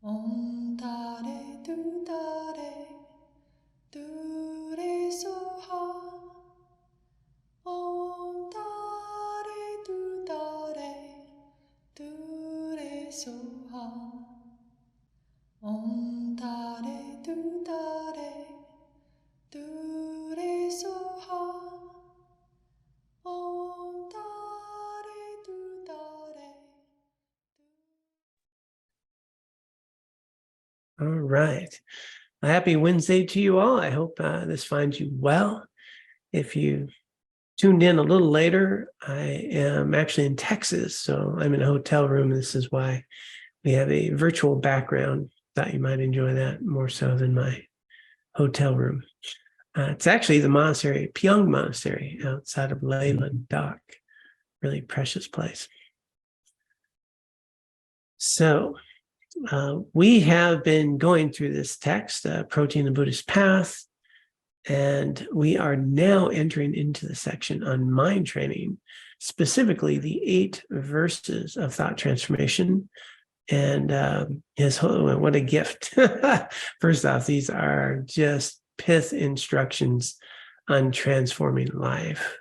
Om Tare Tu Tare Tu Re Soha. Om Tare Tu Tare Tu Re Soha. Om Tare Tu Tare Tu Re Soha. Om Tare Tu Tare. All right. A happy Wednesday to you all. I hope this finds you well. If you tuned in a little later, I am actually in Texas, so I'm in a hotel room. This is why we have a virtual background. Thought you might enjoy that more so than my hotel room. It's actually the monastery, Pyong Monastery, outside of Leyland Dock. Really precious place. So we have been going through this text, Approaching the Buddhist Path, and we are now entering into the section on mind training, specifically the 8 verses of thought transformation. And what a gift. First off, these are just pith instructions on transforming life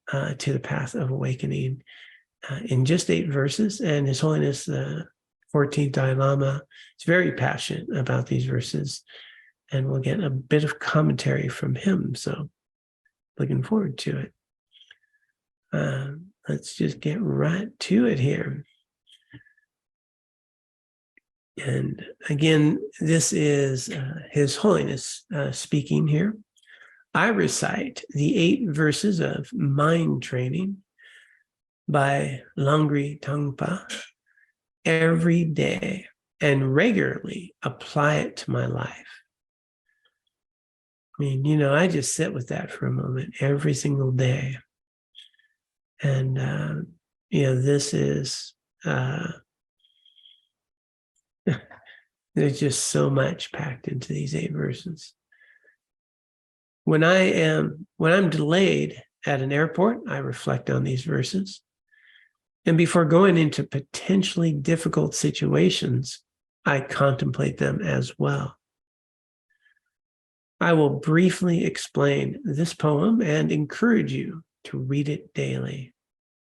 to the path of awakening in just 8 verses. And His Holiness, the 14th Dalai Lama, is very passionate about these verses. And we'll get a bit of commentary from him. So looking forward to it. Let's just get right to it here. And again, this is His Holiness speaking here. I recite the 8 verses of mind training by Langri Tangpa every day and regularly apply it to my life. I mean, I just sit with that for a moment every single day. And, this is, there's just so much packed into these 8 verses. When I'm delayed at an airport, I reflect on these verses. And before going into potentially difficult situations, I contemplate them as well. I will briefly explain this poem and encourage you to read it daily.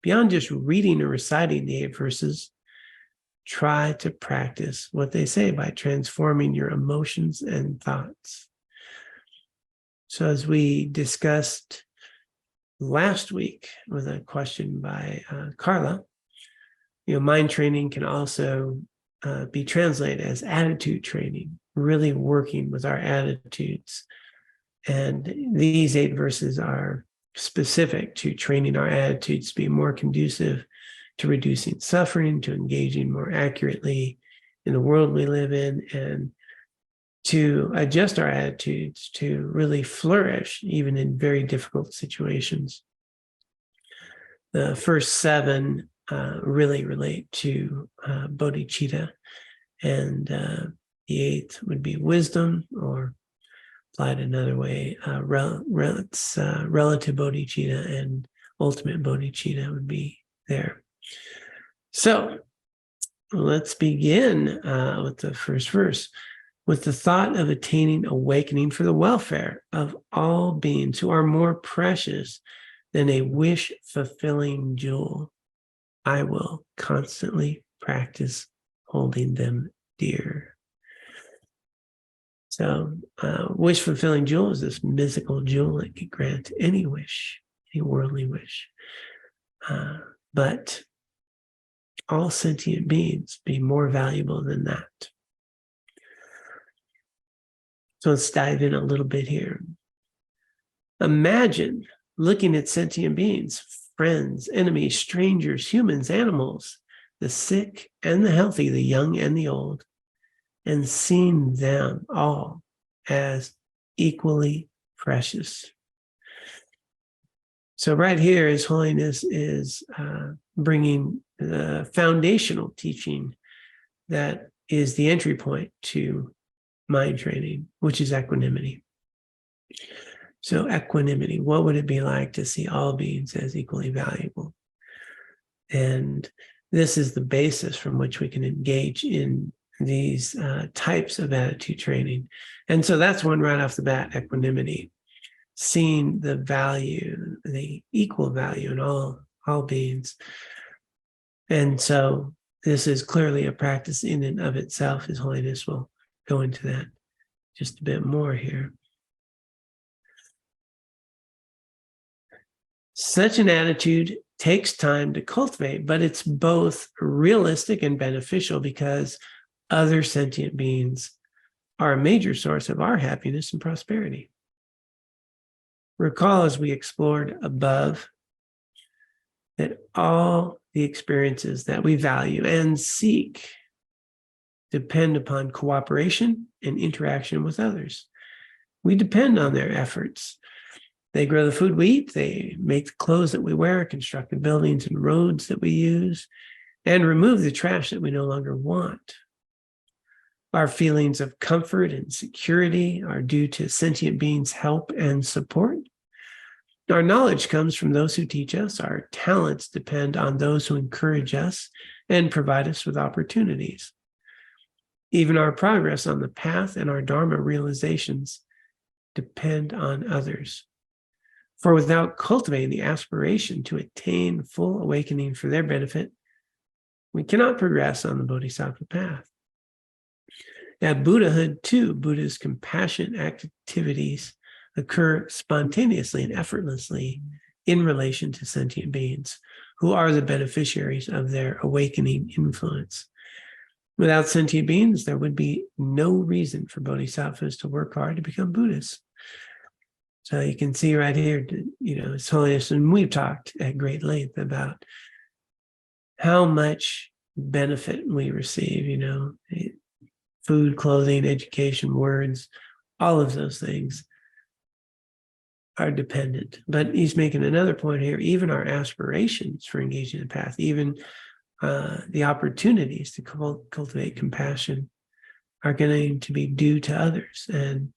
Beyond just reading or reciting the 8 verses, try to practice what they say by transforming your emotions and thoughts. So as we discussed last week with a question by Carla, mind training can also be translated as attitude training, really working with our attitudes. And these 8 verses are specific to training our attitudes to be more conducive to reducing suffering, to engaging more accurately in the world we live in, and to adjust our attitudes to really flourish even in very difficult situations. The first 7 really relate to bodhicitta, and the 8th would be wisdom, or applied another way, relative bodhicitta and ultimate bodhicitta would be there. So let's begin with the first verse. With the thought of attaining awakening for the welfare of all beings who are more precious than a wish-fulfilling jewel, I will constantly practice holding them dear. So wish-fulfilling jewel is this mythical jewel that can grant any wish, any worldly wish. But all sentient beings be more valuable than that. So let's dive in a little bit here. Imagine looking at sentient beings, friends, enemies, strangers, humans, animals, the sick and the healthy, the young and the old, and seeing them all as equally precious. So right here, His Holiness is bringing the foundational teaching that is the entry point to mind training, which is equanimity. So equanimity, what would it be like to see all beings as equally valuable? And this is the basis from which we can engage in these types of attitude training. And so that's one right off the bat: equanimity, seeing the value, the equal value in all beings. And so this is clearly a practice in and of itself. His Holiness will go into that just a bit more here. Such an attitude takes time to cultivate, but it's both realistic and beneficial because other sentient beings are a major source of our happiness and prosperity. Recall, as we explored above, that all the experiences that we value and seek depend upon cooperation and interaction with others. We depend on their efforts. They grow the food we eat, they make the clothes that we wear, construct the buildings and roads that we use, and remove the trash that we no longer want. Our feelings of comfort and security are due to sentient beings' help and support. Our knowledge comes from those who teach us. Our talents depend on those who encourage us and provide us with opportunities. Even our progress on the path and our Dharma realizations depend on others. For without cultivating the aspiration to attain full awakening for their benefit, we cannot progress on the Bodhisattva path. At Buddhahood, too, Buddha's compassionate activities occur spontaneously and effortlessly in relation to sentient beings who are the beneficiaries of their awakening influence. Without sentient beings, there would be no reason for bodhisattvas to work hard to become Buddhists. So you can see right here, His Holiness, and we've talked at great length about how much benefit we receive, food, clothing, education, words, all of those things are dependent. But he's making another point here: even our aspirations for engaging the path, even the opportunities to cultivate compassion are going to be due to others. And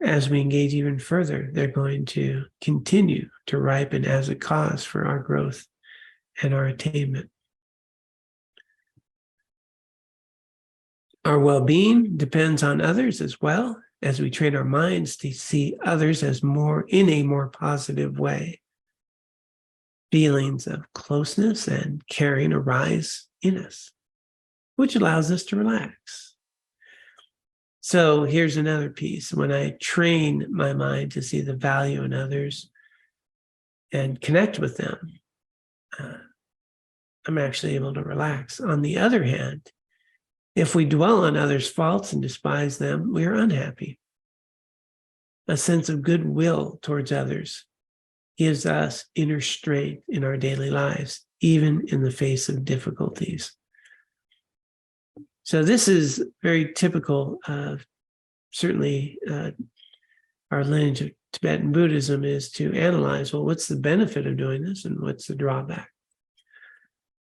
as we engage even further, they're going to continue to ripen as a cause for our growth and our attainment. Our well-being depends on others as well, as we train our minds to see others as in a more positive way. Feelings of closeness and caring arise in us, which allows us to relax. So here's another piece. When I train my mind to see the value in others and connect with them, I'm actually able to relax. On the other hand, if we dwell on others' faults and despise them, we are unhappy. A sense of goodwill towards others gives us inner strength in our daily lives, even in the face of difficulties. So this is very typical of certainly our lineage of Tibetan Buddhism, is to analyze, well, what's the benefit of doing this and what's the drawback?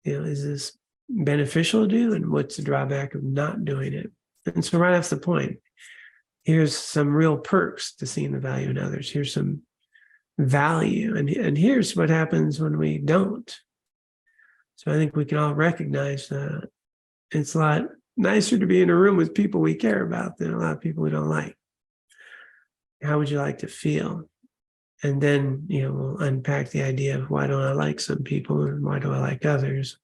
Is this beneficial to do, and what's the drawback of not doing it? And so right off the point, here's some real perks to seeing the value in others. Here's some value, and here's what happens when we don't. So I think we can all recognize it's a lot nicer to be in a room with people we care about than a lot of people we don't like. How would you like to feel? And then, we'll unpack the idea of why don't I like some people and why do I like others?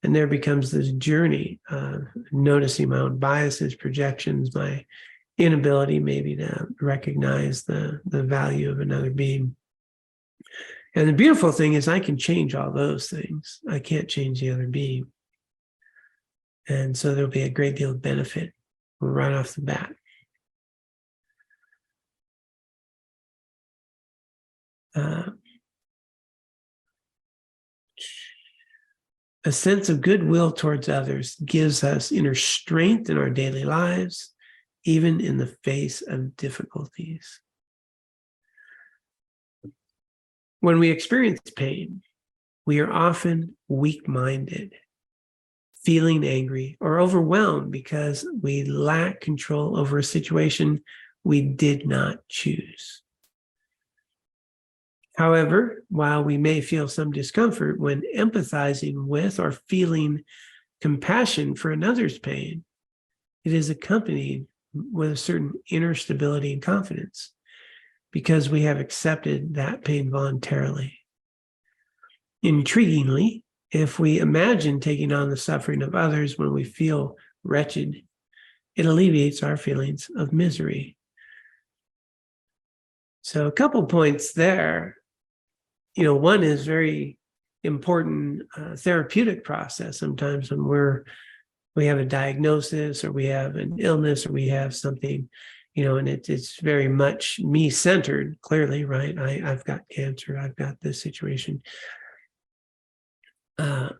And there becomes this journey of noticing my own biases, projections, my inability maybe to recognize the value of another being. And the beautiful thing is I can change all those things. I can't change the other being. And so there'll be a great deal of benefit right off the bat. A sense of goodwill towards others gives us inner strength in our daily lives, even in the face of difficulties. When we experience pain, we are often weak-minded, feeling angry or overwhelmed because we lack control over a situation we did not choose. However, while we may feel some discomfort when empathizing with or feeling compassion for another's pain, it is accompanied with a certain inner stability and confidence because we have accepted that pain voluntarily. Intriguingly, if we imagine taking on the suffering of others when we feel wretched, it alleviates our feelings of misery. So a couple points there. One is very important therapeutic process. Sometimes when we have a diagnosis or we have an illness or we have something, and it's very much me-centered, clearly, right? I've got cancer, I've got this situation.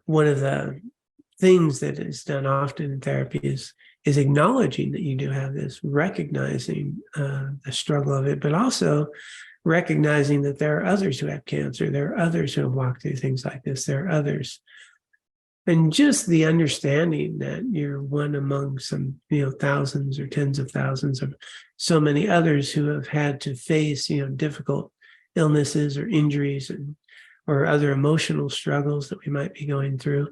One of the things that is done often in therapy is acknowledging that you do have this, recognizing the struggle of it, but also recognizing that there are others who have cancer, there are others who have walked through things like this, there are others. And just the understanding that you're one among some, thousands or tens of thousands of so many others who have had to face, difficult illnesses or injuries or other emotional struggles that we might be going through,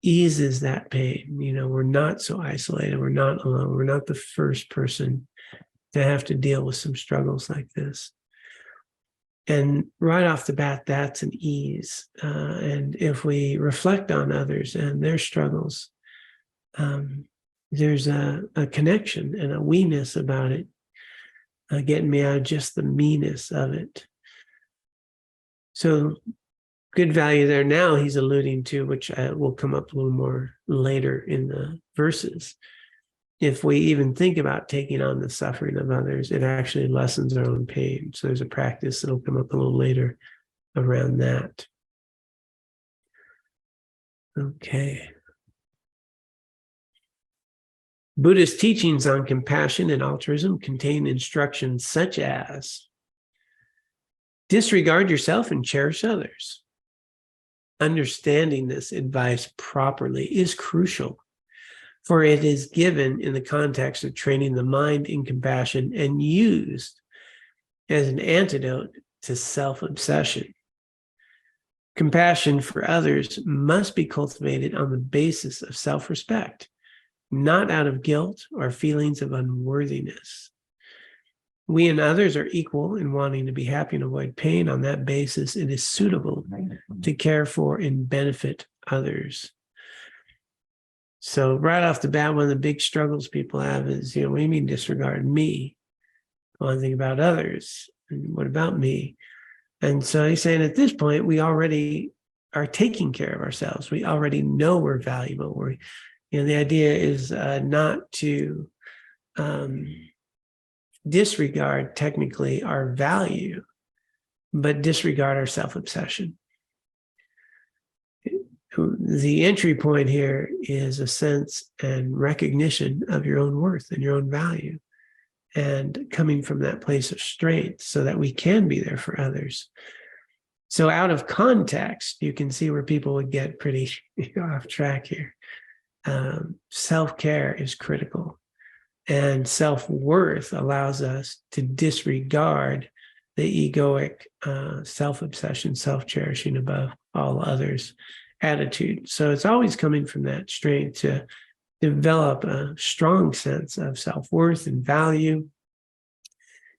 eases that pain. We're not so isolated. We're not alone. We're not the first person to have to deal with some struggles like this. And right off the bat, that's an ease. And if we reflect on others and their struggles, there's a connection and a we-ness about it, getting me out of just the me-ness of it. So good value there now he's alluding to, which will come up a little more later in the verses. If we even think about taking on the suffering of others, it actually lessens our own pain. So there's a practice that'll come up a little later around that. Okay. Buddhist teachings on compassion and altruism contain instructions such as disregard yourself and cherish others. Understanding this advice properly is crucial, for it is given in the context of training the mind in compassion and used as an antidote to self-obsession. Compassion for others must be cultivated on the basis of self-respect, not out of guilt or feelings of unworthiness. We and others are equal in wanting to be happy and avoid pain. On that basis, it is suitable to care for and benefit others. So right off the bat, one of the big struggles people have is, what do you mean disregard me? I want to think about others. And what about me? And so he's saying at this point, we already are taking care of ourselves. We already know we're valuable. The idea is not to disregard technically our value, but disregard our self-obsession. The entry point here is a sense and recognition of your own worth and your own value, and coming from that place of strength so that we can be there for others. So out of context, you can see where people would get pretty off track here. Self-care is critical, and self-worth allows us to disregard the egoic self-obsession, self-cherishing above all others attitude. So it's always coming from that strength to develop a strong sense of self-worth and value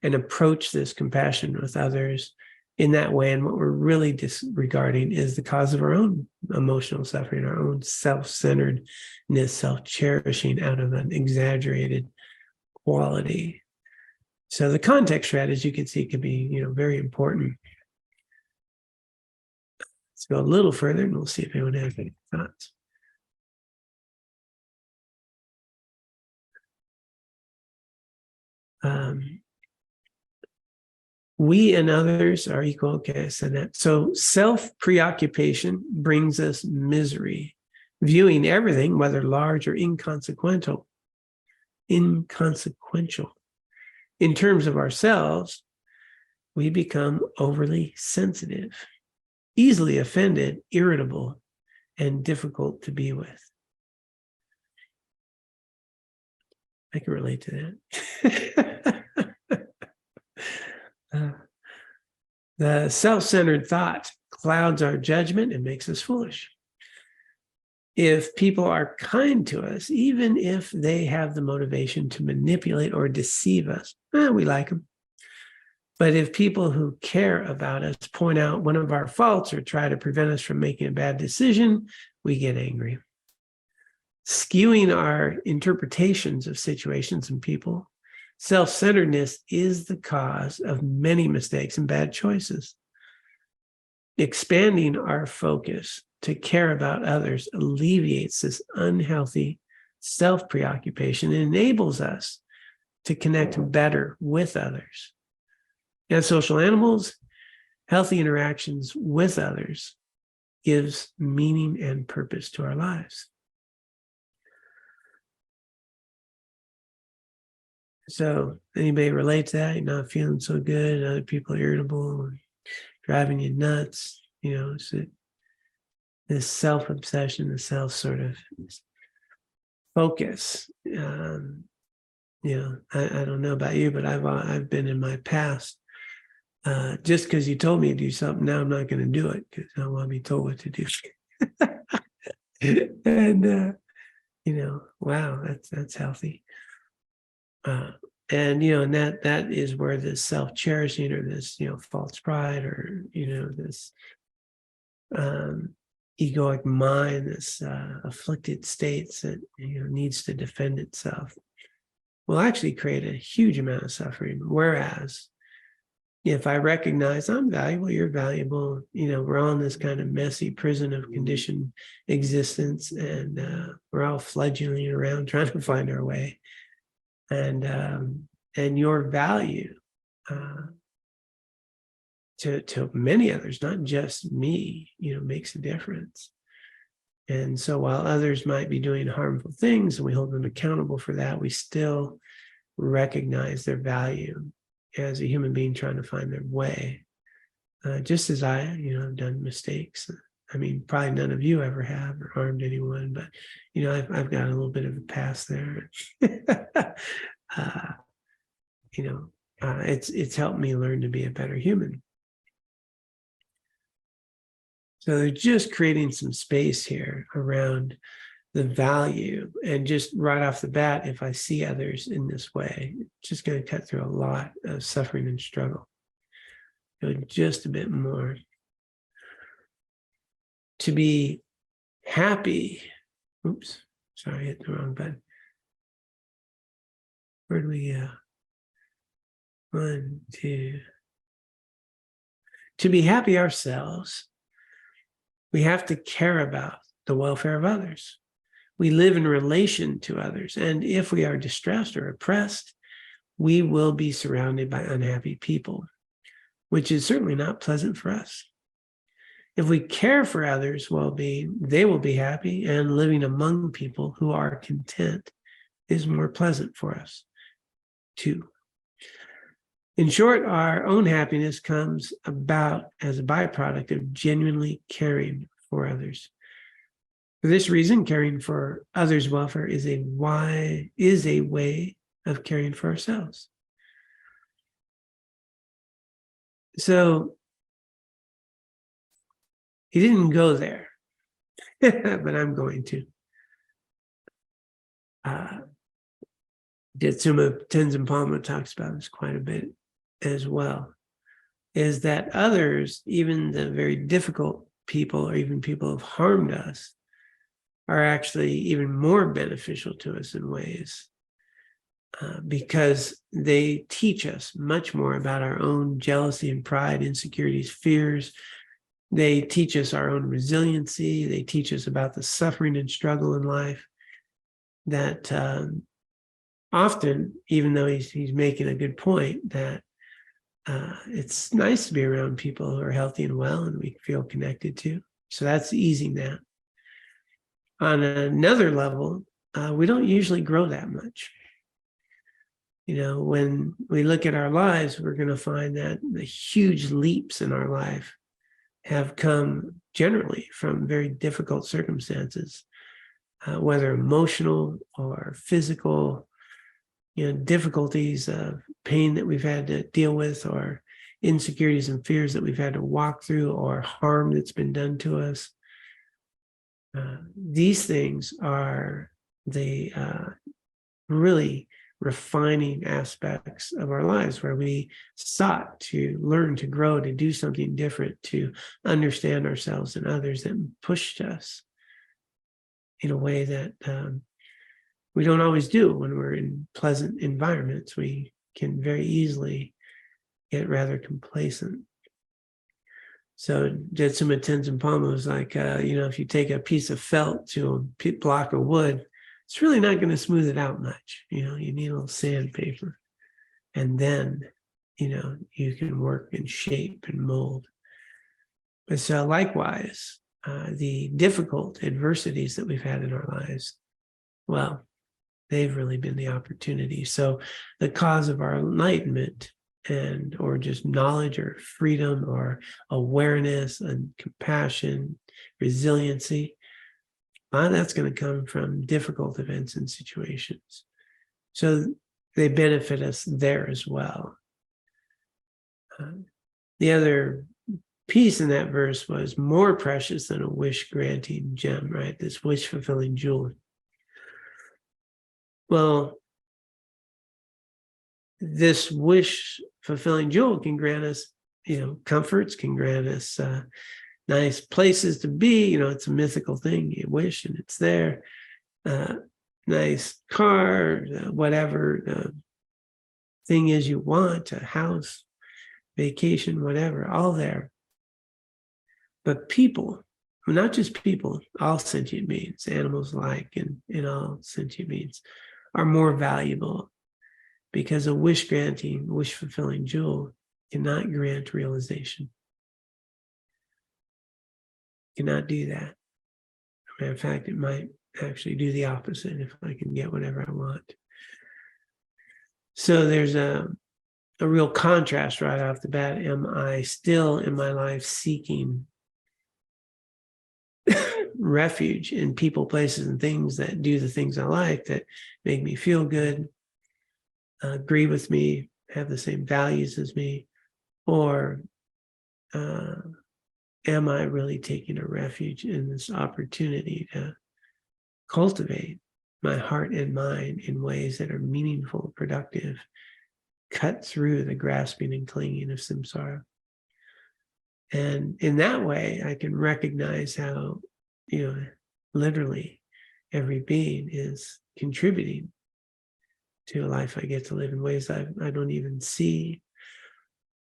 and approach this compassion with others in that way. And what we're really disregarding is the cause of our own emotional suffering, our own self-centeredness, self-cherishing out of an exaggerated quality. So the context shred, as you can see, can be, very important. Let's go a little further and we'll see if anyone has any thoughts. We and others are equal. Okay, I said that. So self-preoccupation brings us misery, viewing everything, whether large or inconsequential. In terms of ourselves, we become overly sensitive, easily offended, irritable, and difficult to be with. I can relate to that. The self-centered thought clouds our judgment and makes us foolish. If people are kind to us, even if they have the motivation to manipulate or deceive us, we like them. But if people who care about us point out one of our faults or try to prevent us from making a bad decision, we get angry. Skewing our interpretations of situations and people, self-centeredness is the cause of many mistakes and bad choices. Expanding our focus to care about others alleviates this unhealthy self-preoccupation and enables us to connect better with others. As social animals, healthy interactions with others gives meaning and purpose to our lives. So anybody relate to that? You're not feeling so good, other people are irritable, driving you nuts, it's this self-obsession, the self sort of focus. I don't know about you, but I've been in my past, just because you told me to do something, now I'm not going to do it because I want to be told what to do. And wow, that's healthy. And that is where this self-cherishing or this false pride or this egoic mind, this afflicted states that needs to defend itself, will actually create a huge amount of suffering. Whereas if I recognize I'm valuable, you're valuable, we're all in this kind of messy prison of conditioned existence, and we're all fledgling around trying to find our way. And your value to many others, not just me, makes a difference. And so while others might be doing harmful things and we hold them accountable for that, we still recognize their value as a human being trying to find their way. Just as I, have done mistakes. I mean, probably none of you ever have or harmed anyone, but I've got a little bit of a past there. It's helped me learn to be a better human. So they're just creating some space here around the value, and just right off the bat, if I see others in this way, it's just going to cut through a lot of suffering and struggle. Just a bit more. To be happy. Oops, sorry, I hit the wrong button. Where do we go? 1, 2. To be happy ourselves, we have to care about the welfare of others. We live in relation to others. And if we are distressed or oppressed, we will be surrounded by unhappy people, which is certainly not pleasant for us. If we care for others' well-being, they will be happy, and living among people who are content is more pleasant for us too. In short, our own happiness comes about as a byproduct of genuinely caring for others. For this reason, caring for others' welfare is a way of caring for ourselves. So he didn't go there, but I'm going to. Jetsuma Tenzin Palma talks about this quite a bit as well, is that others, even the very difficult people or even people who have harmed us, are actually even more beneficial to us in ways because they teach us much more about our own jealousy and pride, insecurities, fears. They teach us our own resiliency. They teach us about the suffering and struggle in life that often, even though he's making a good point, that it's nice to be around people who are healthy and well and we feel connected to. So that's easing that. On another level, we don't usually grow that much. When we look at our lives, we're going to find that the huge leaps in our life have come generally from very difficult circumstances, whether emotional or physical, difficulties of pain that we've had to deal with, or insecurities and fears that we've had to walk through, or harm that's been done to us. These things are the really refining aspects of our lives, where we sought to learn, to grow, to do something different, to understand ourselves and others, that pushed us in a way that we don't always do when we're in pleasant environments. We can very easily get rather complacent. So Jetsuma Tenzin Palmo was like, if you take a piece of felt to a block of wood, it's really not going to smooth it out much. You need a little sandpaper. And then, you can work and shape and mold. But so likewise, the difficult adversities that we've had in our lives, well, they've really been the opportunity. So the cause of our enlightenment, or just knowledge or freedom or awareness and compassion, resiliency, that's going to come from difficult events and situations. So they benefit us there as well. The other piece in that verse was more precious than a wish-granting gem, right? This wish-fulfilling jewel. Well, this wish-fulfilling jewel can grant us, comforts, can grant us nice places to be. It's a mythical thing. You wish and it's there. Nice car, whatever the thing is you want, a house, vacation, whatever, all there. But people, not just people, all sentient beings, animals alike, and all sentient beings are more valuable, because a wish-granting, wish-fulfilling jewel cannot grant realization. Cannot do that. In fact, it might actually do the opposite if I can get whatever I want. So there's a real contrast right off the bat. Am I still in my life seeking refuge in people, places, and things that do the things I like, that make me feel good, agree with me, have the same values as me? Or am I really taking a refuge in this opportunity to cultivate my heart and mind in ways that are meaningful, productive, cut through the grasping and clinging of samsara? And in that way, I can recognize how, literally every being is contributing to a life I get to live in ways I don't even see.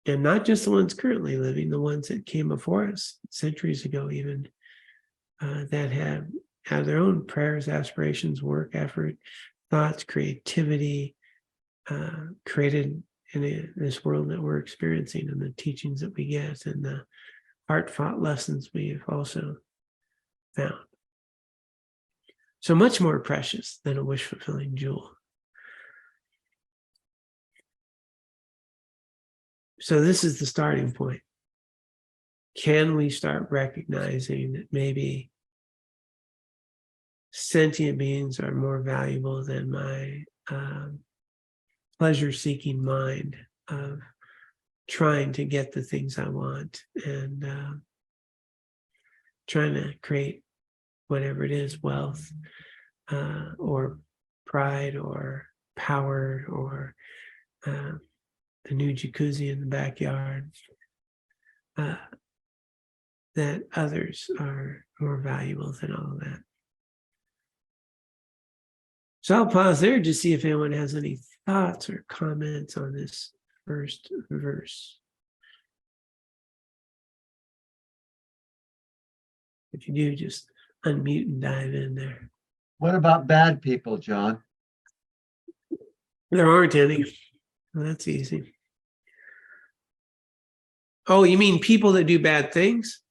And not just the ones currently living, the ones that came before us centuries ago even, that have their own prayers, aspirations, work, effort, thoughts, creativity, created in this world that we're experiencing, and the teachings that we get, and the heart-fought lessons we've also found. So much more precious than a wish-fulfilling jewel. So this is the starting point. Can we start recognizing that maybe sentient beings are more valuable than my pleasure-seeking mind of trying to get the things I want, and trying to create whatever it is, wealth, or pride, or power, or the new jacuzzi in the backyard, that others are more valuable than all of that. So I'll pause there to see if anyone has any thoughts or comments on this first verse. If you do, just unmute and dive in there. What about bad people, John? There aren't any. Well, that's easy. Oh, you mean people that do bad things?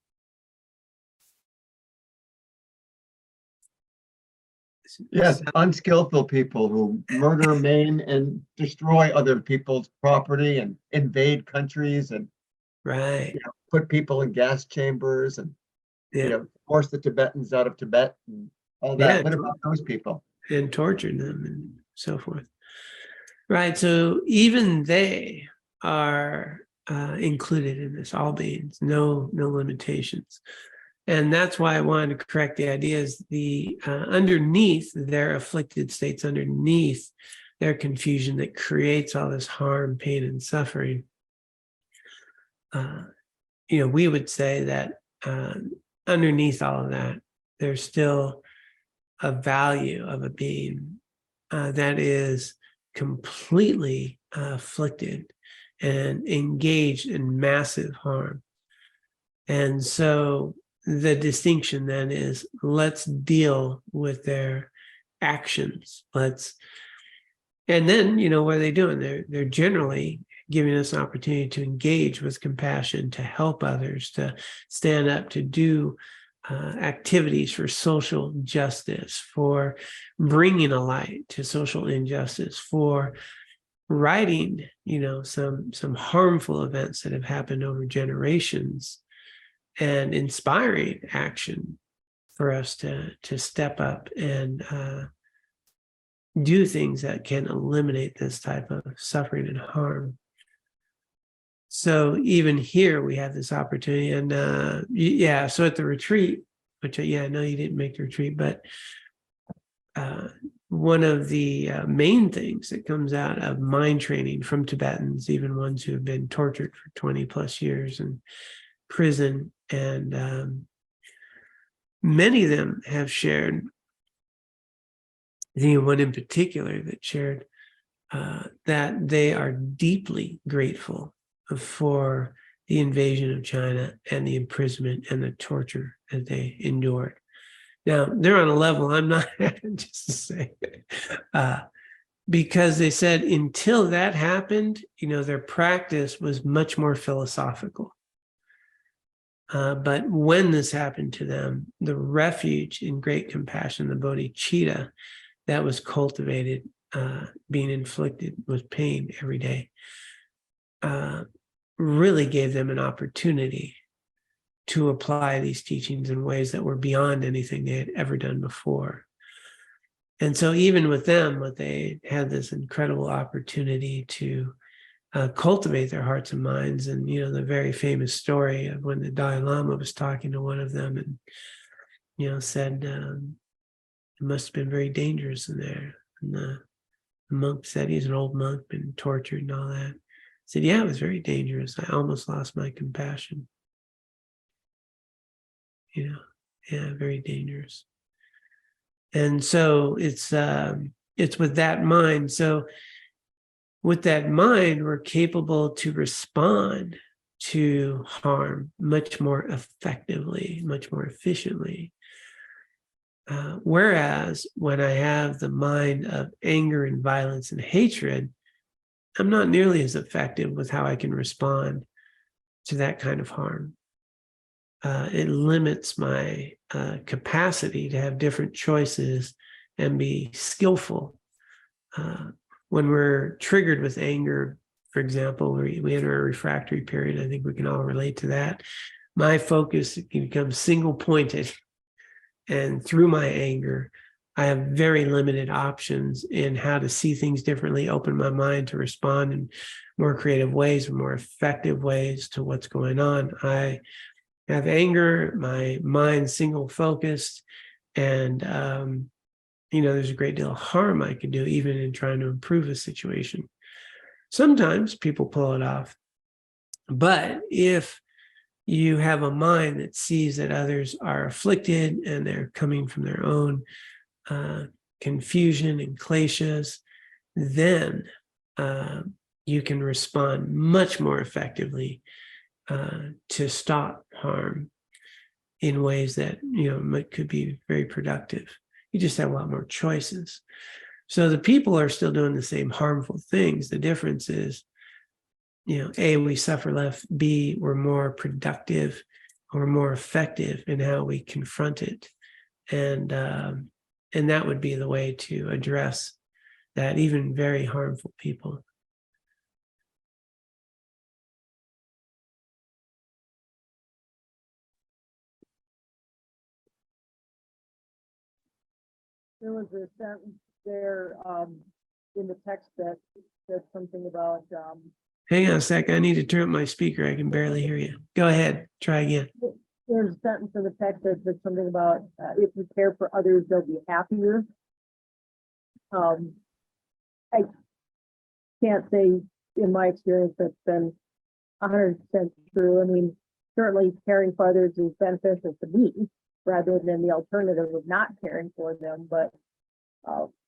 Yes, unskillful people who murder, maim, and destroy other people's property, and invade countries, and Right. put people in gas chambers, and force the Tibetans out of Tibet, and all that. Yeah, What about those people? and torture them and so forth. Right. So even they are included in this, all beings, no limitations. And that's why I wanted to correct the idea is the underneath their afflicted states, underneath their confusion that creates all this harm, pain, and suffering. We would say that underneath all of that, there's still a value of a being that is completely afflicted and engaged in massive harm. And so the distinction then is, let's deal with their actions. And then, what are they doing? They're generally giving us an opportunity to engage with compassion, to help others, to stand up, to do activities for social justice, for bringing a light to social injustice, for righting, some harmful events that have happened over generations, and inspiring action for us to step up and do things that can eliminate this type of suffering and harm. So even here we have this opportunity, and so at the retreat, which I know you didn't make the retreat, but one of the main things that comes out of mind training from Tibetans, even ones who have been tortured for 20 plus years in prison, and many of them have shared, I think one in particular that shared that they are deeply grateful for the invasion of China and the imprisonment and the torture that they endured. Now, they're on a level I'm not at, just to say, because they said until that happened, their practice was much more philosophical. But when this happened to them, the refuge in great compassion, the bodhicitta that was cultivated, being inflicted with pain every day, really gave them an opportunity to apply these teachings in ways that were beyond anything they had ever done before. And so even with them, they had this incredible opportunity to cultivate their hearts and minds. And, the very famous story of when the Dalai Lama was talking to one of them and, said, it must have been very dangerous in there. And the monk said, he's an old monk, been tortured and all that. He said, yeah, it was very dangerous. I almost lost my compassion. Very dangerous. And so it's with that mind. So with that mind, we're capable to respond to harm much more effectively, much more efficiently. Whereas when I have the mind of anger and violence and hatred, I'm not nearly as effective with how I can respond to that kind of harm. It limits my capacity to have different choices and be skillful. When we're triggered with anger, for example, we enter a refractory period. I think we can all relate to that. My focus can become single-pointed. And through my anger, I have very limited options in how to see things differently, open my mind to respond in more creative ways, more effective ways to what's going on. I have anger, my mind single-focused, and there's a great deal of harm I can do even in trying to improve a situation. Sometimes people pull it off, but if you have a mind that sees that others are afflicted and they're coming from their own confusion and kleshas, then you can respond much more effectively to stop harm in ways that could be very productive. You just have a lot more choices. So the people are still doing the same harmful things. The difference is, A, we suffer less, B, we're more productive or more effective in how we confront it. And that would be the way to address that, even very harmful people. There was a sentence there in the text that said something about. Hang on a sec. I need to turn up my speaker. I can barely hear you. Go ahead. Try again. there's a sentence in the text that says something about if you care for others, they'll be happier. I can't say in my experience that's been 100% true. I mean, certainly caring for others is beneficial to me rather than the alternative of not caring for them. But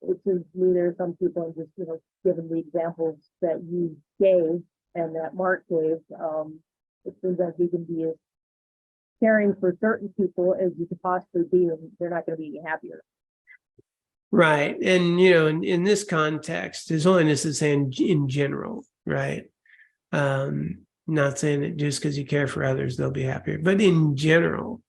it seems to me there are some people, and just, you know, given the examples that you gave and that Mark gave, it seems like you can be as caring for certain people as you could possibly be, and they're not going to be any happier. Right. And, you know, in this context, His Holiness is saying in general, right? Not saying that just because you care for others, they'll be happier, but in general,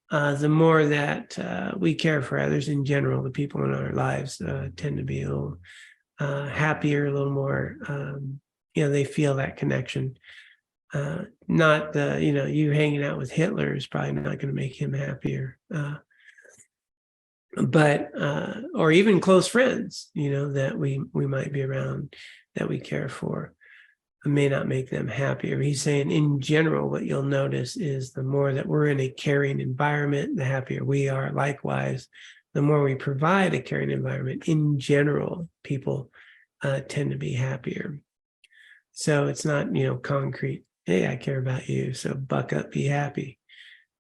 the more that we care for others in general, the people in our lives tend to be a little happier, a little more, you know, they feel that connection. Not the, you know, you hanging out with Hitler is probably not going to make him happier. But or even close friends, you know, that we might be around that we care for, may not make them happier. He's saying in general, what you'll notice is the more that we're in a caring environment, the happier we are. Likewise, the more we provide a caring environment, in general, people tend to be happier. So it's not, you know, concrete, hey, I care about you, so buck up, be happy.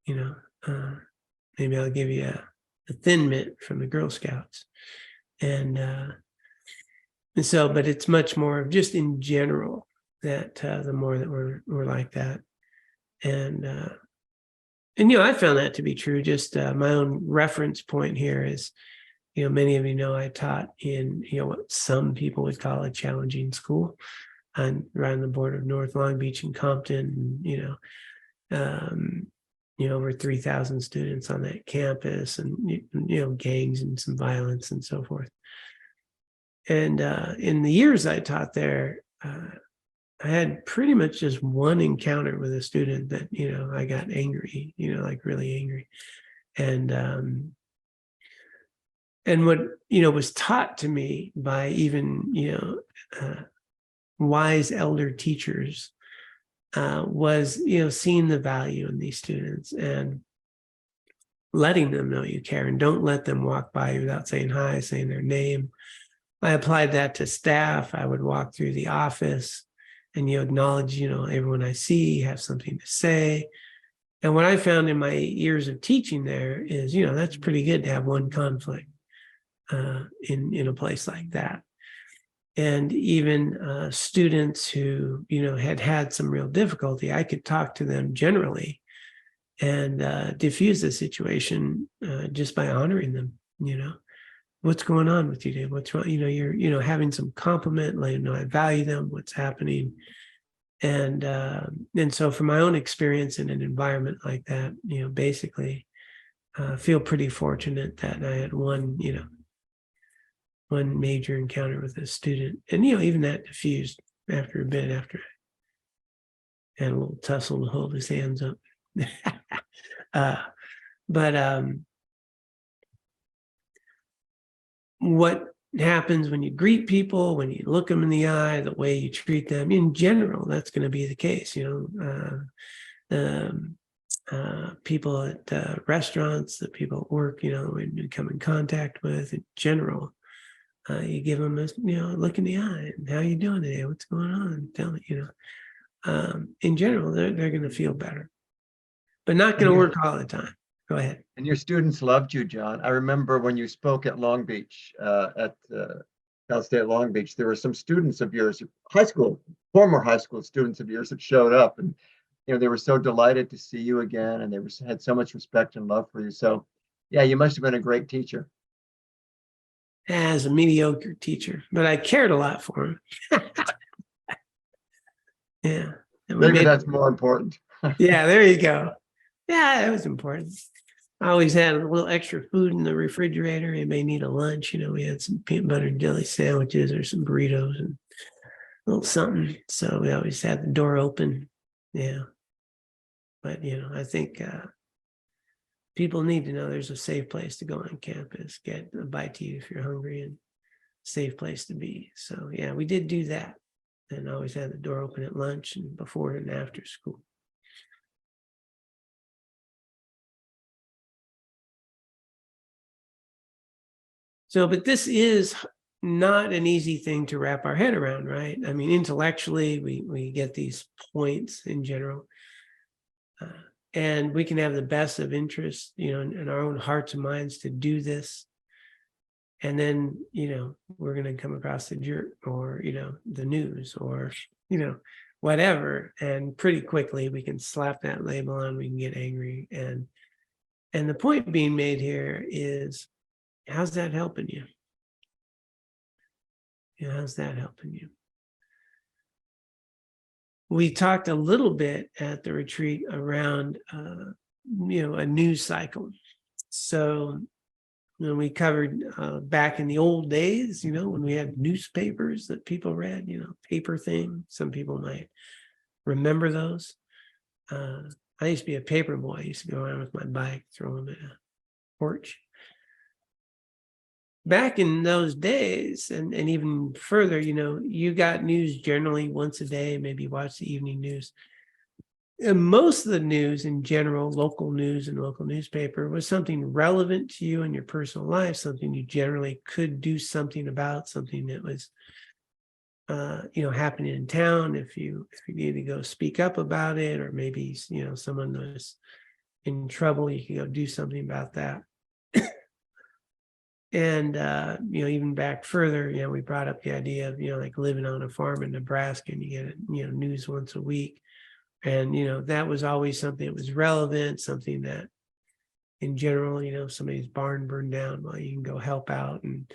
You know, maybe I'll give you a Thin Mint from the Girl Scouts. And so, but it's much more of just in general that the more that we're like that. And you know, I found that to be true. Just my own reference point here is, you know, many of you know I taught in, you know, what some people would call a challenging school, and right on the border of North Long Beach and Compton, you know, over 3,000 students on that campus, and, you know, gangs and some violence and so forth. And in the years I taught there, I had pretty much just one encounter with a student that, you know, I got angry, you know, like really angry. And what, you know, was taught to me by even, you know, wise elder teachers was, you know, seeing the value in these students and letting them know you care, and don't let them walk by you without saying hi, saying their name. I applied that to staff. I would walk through the office and, you know, acknowledge, you know, everyone I see, have something to say. And what I found in my years of teaching there is, you know, that's pretty good to have one conflict in a place like that. And even students who, you know, had some real difficulty, I could talk to them generally and diffuse the situation just by honoring them. You know, what's going on with you today? What's wrong? You know, you're, you know, having some compliment, letting them know I value them, what's happening. And so from my own experience in an environment like that, you know, basically feel pretty fortunate that I had one major encounter with a student, and, you know, even that diffused after a bit, after I had a little tussle to hold his hands up. But what happens when you greet people, when you look them in the eye, the way you treat them in general, that's going to be the case. You know, people at restaurants, the people at work, you know, when you come in contact with in general, you give them a, you know, look in the eye, and how you doing today? What's going on? Tell me, you know, in general, they're going to feel better, but not going to work all the time. Go ahead. And your students loved you, John. I remember when you spoke at Long Beach, at Cal State Long Beach, there were some students of yours, former high school students of yours that showed up, and, you know, they were so delighted to see you again, and they had so much respect and love for you. So yeah, you must have been a great teacher. As a mediocre teacher, but I cared a lot for him. Yeah. Maybe that's more important. Yeah, there you go. Yeah, that was important. I always had a little extra food in the refrigerator. He may need a lunch. You know, we had some peanut butter and jelly sandwiches or some burritos and a little something. So we always had the door open. Yeah. But, you know, I think people need to know there's a safe place to go on campus, get a bite to eat if you're hungry, and safe place to be. So yeah, we did do that, and always had the door open at lunch and before and after school. So, but this is not an easy thing to wrap our head around, right? I mean, intellectually, we get these points in general, and we can have the best of interest, in our own hearts and minds to do this. And then, we're going to come across the jerk or, the news or, whatever. And pretty quickly we can slap that label on, we can get angry. And the point being made here is, how's that helping you? How's that helping you? We talked a little bit at the retreat around, a news cycle. So we covered back in the old days, when we had newspapers that people read, paper thing. Some people might remember those. I used to be a paper boy. I used to go around with my bike, throw them at a porch. Back in those days, and even further, you got news generally once a day, maybe watch the evening news. And most of the news in general, local news and local newspaper, was something relevant to you in your personal life, something you generally could do something about, something that was, happening in town. If you need to go speak up about it, or maybe, someone was in trouble, you can go do something about that. And, even back further, we brought up the idea of, like living on a farm in Nebraska, and you get, news once a week. And, that was always something that was relevant, something that in general, somebody's barn burned down, well, you can go help out and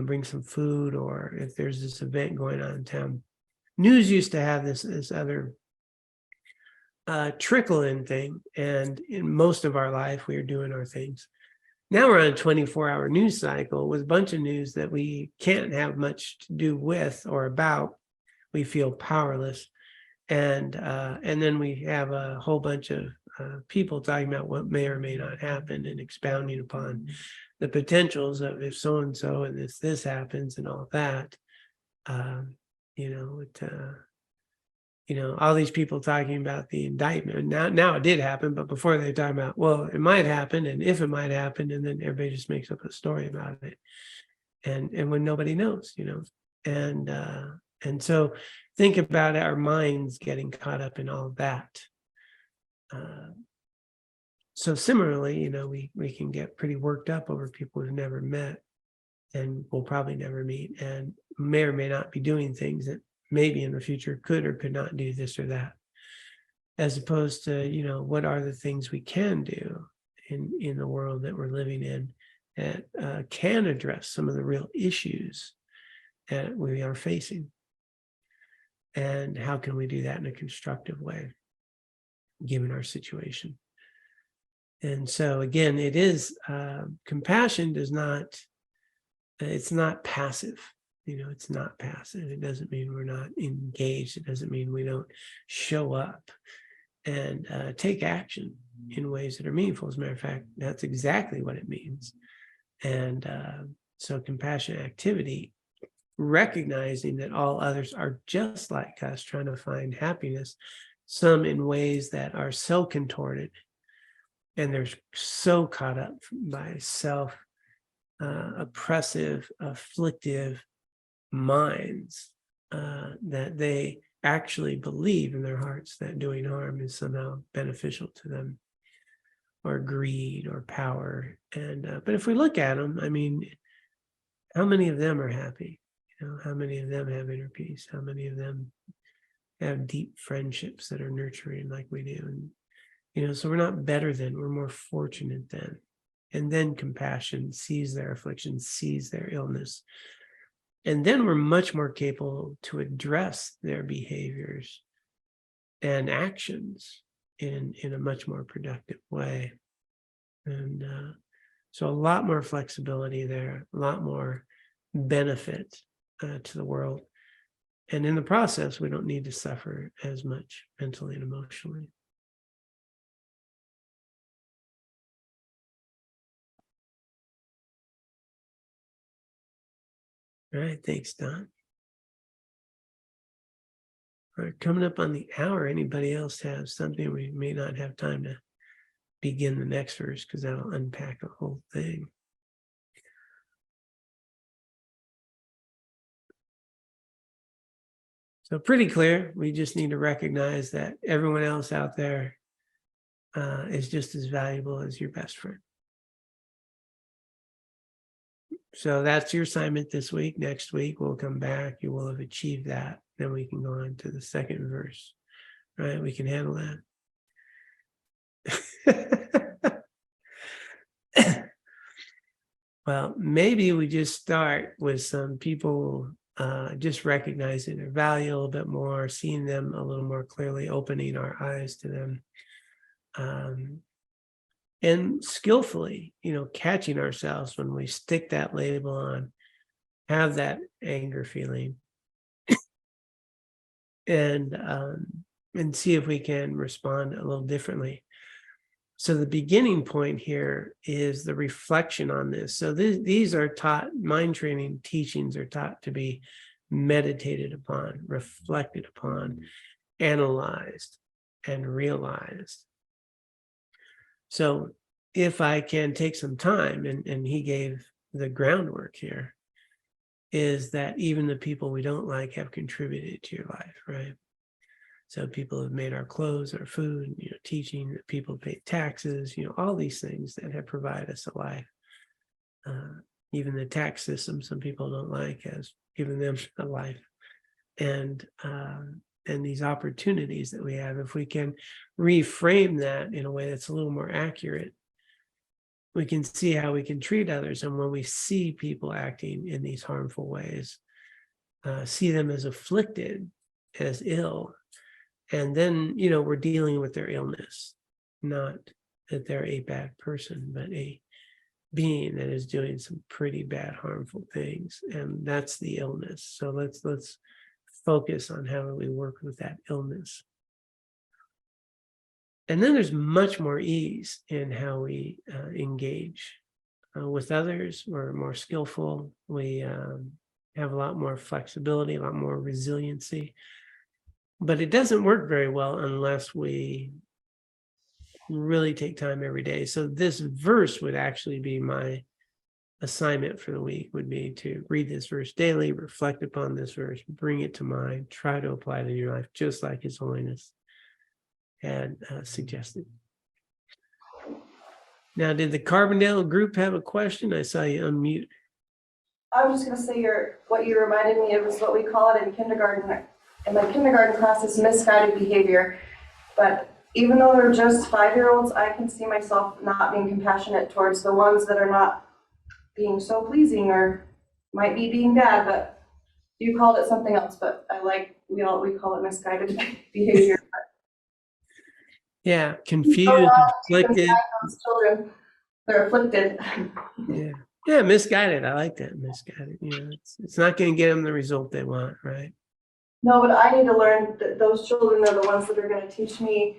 bring some food, or if there's this event going on in town. News used to have this other trickle in thing. And in most of our life, we were doing our things. Now we're on a 24-hour news cycle with a bunch of news that we can't have much to do with or about. We feel powerless. And then we have a whole bunch of people talking about what may or may not happen and expounding upon the potentials of if so-and-so and if this happens and all that. All these people talking about the indictment. Now it did happen, but before they talk about, well, it might happen and if it might happen, and then everybody just makes up a story about it. And when nobody knows, and so think about our minds getting caught up in all of that. So similarly, we can get pretty worked up over people we've never met and will probably never meet, and may or may not be doing things that maybe in the future could or could not do this or that, as opposed to, what are the things we can do in the world that we're living in that can address some of the real issues that we are facing. And how can we do that in a constructive way, given our situation? And so again, it is, compassion it's not passive. It's not passive. It doesn't mean we're not engaged. It doesn't mean we don't show up and take action in ways that are meaningful. As a matter of fact, that's exactly what it means. And so compassionate activity, recognizing that all others are just like us, trying to find happiness, some in ways that are so contorted and they're so caught up by oppressive, afflictive minds that they actually believe in their hearts that doing harm is somehow beneficial to them, or greed or power. And but if we look at them, I mean, how many of them are happy? How many of them have inner peace? How many of them have deep friendships that are nurturing like we do? And so we're not better than, we're more fortunate than. And then compassion sees their affliction, sees their illness. And then we're much more capable to address their behaviors and actions in a much more productive way. And so a lot more flexibility there, a lot more benefit to the world. And in the process, we don't need to suffer as much mentally and emotionally. All right, thanks, Don. All right, coming up on the hour. Anybody else have something? We may not have time to begin the next verse because that'll unpack the whole thing. So pretty clear. We just need to recognize that everyone else out there is just as valuable as your best friend. So that's your assignment this week. Next week, we'll come back. You will have achieved that. Then we can go on to the second verse, right? We can handle that. Well, maybe we just start with some people just recognizing their value a little bit more, seeing them a little more clearly, opening our eyes to them. And skillfully, catching ourselves when we stick that label on, have that anger feeling, and see if we can respond a little differently. So the beginning point here is the reflection on this. So these are taught, mind training teachings are taught to be meditated upon, reflected upon, analyzed, and realized. So if I can take some time, and he gave the groundwork here, is that even the people we don't like have contributed to your life, right? So people have made our clothes, our food, teaching, people pay taxes, all these things that have provided us a life. Even the tax system, some people don't like, has given them a life. And these opportunities that we have, if we can reframe that in a way that's a little more accurate, we can see how we can treat others. And when we see people acting in these harmful ways, see them as afflicted, as ill, and then, we're dealing with their illness, not that they're a bad person, but a being that is doing some pretty bad, harmful things. And that's the illness. So let's focus on how we work with that illness. And then there's much more ease in how we engage with others. We're more skillful. We have a lot more flexibility, a lot more resiliency. But it doesn't work very well unless we really take time every day. So this verse would actually be my assignment for the week, would be to read this verse daily, reflect upon this verse, bring it to mind, try to apply it in your life, just like His Holiness had suggested. Now, did the Carbondale group have a question? I saw you unmute. I was just going to say what you reminded me of is what we call it in kindergarten. In my kindergarten class, is misguided behavior. But even though they're just 5-year-olds, I can see myself not being compassionate towards the ones that are not being so pleasing or might be being bad. But you called it something else. But we call it misguided behavior. Yeah, confused, afflicted. Those children, they're afflicted. Yeah, misguided. I like that, misguided. It's not going to get them the result they want, right? No, but I need to learn that those children are the ones that are going to teach me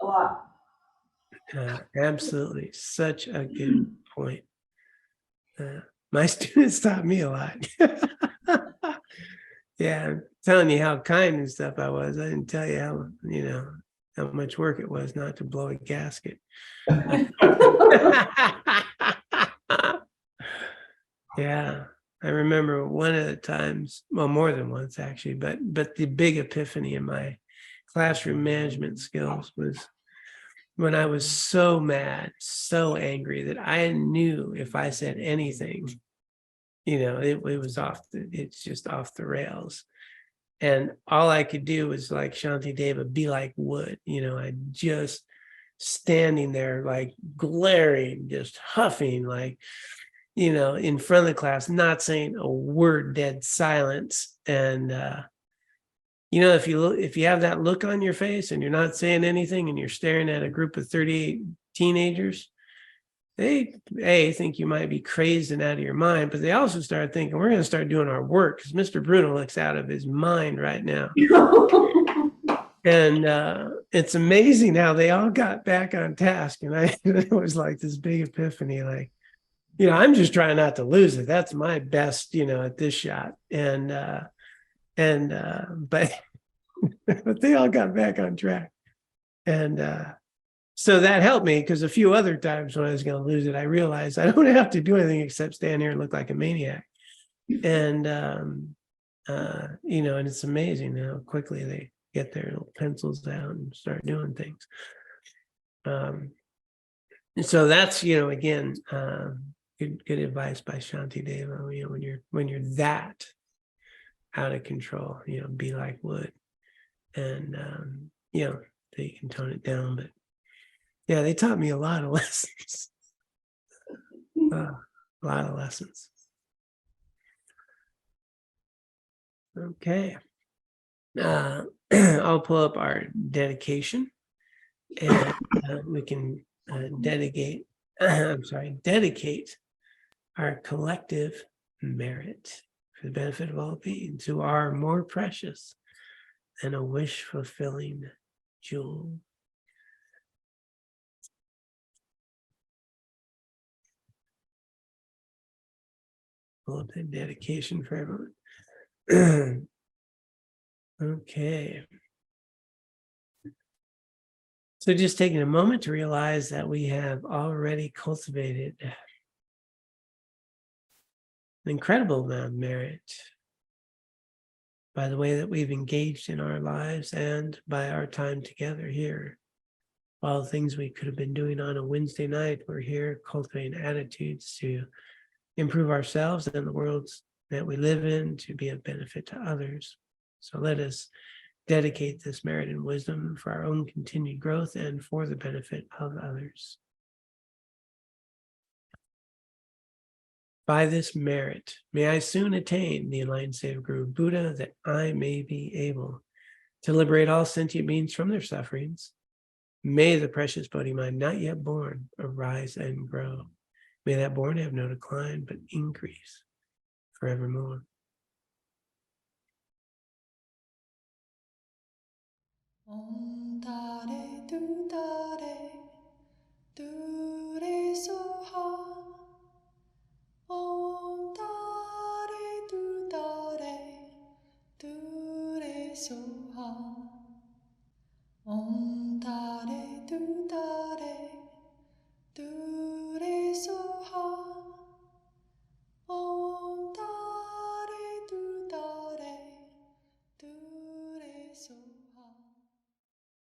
a lot. Absolutely. Such a good point. My students taught me a lot. Yeah, I'm telling you how kind and stuff I was. I didn't tell you how much work it was not to blow a gasket. Yeah. I remember one of the times, well, more than once actually, but the big epiphany in my classroom management skills was when I was so mad, so angry that I knew if I said anything, it's just off the rails. And all I could do was, like Shanti Deva, be like wood. I just standing there, like glaring, just huffing, like, in front of the class, not saying a word, dead silence. And, if you have that look on your face and you're not saying anything and you're staring at a group of 38 teenagers, they think you might be crazed and out of your mind, but they also start thinking, we're going to start doing our work because Mr. Bruna looks out of his mind right now. And it's amazing how they all got back on task. And it was like this big epiphany, like, I'm just trying not to lose it. That's my best, at this shot. But but they all got back on track. And so that helped me, because a few other times when I was going to lose it, I realized I don't have to do anything except stand here and look like a maniac. And And it's amazing how quickly they get their little pencils out and start doing things. And so that's, again, good advice by Shanti Deva. When you're that out of control, be like wood, and so you can tone it down. But yeah, they taught me a lot of lessons. A lot of lessons. Okay. I'll pull up our dedication, and we can dedicate our collective merit for the benefit of all beings who are more precious than a wish-fulfilling jewel. Pull up that dedication for everyone. Okay. So just taking a moment to realize that we have already cultivated an incredible amount of merit by the way that we've engaged in our lives and by our time together here. All the things we could have been doing on a Wednesday night, we're here cultivating attitudes to improve ourselves and the worlds that we live in, to be of benefit to others. So let us dedicate this merit and wisdom for our own continued growth and for the benefit of others. By this merit, may I soon attain the enlightened state of Guru Buddha, that I may be able to liberate all sentient beings from their sufferings. May the precious Bodhi mind not yet born arise and grow. May that born have no decline, but increase forevermore. Om Tare Tu Tare Tu Re Soha. Om Tare Tu Tare Tu Re Soha. Om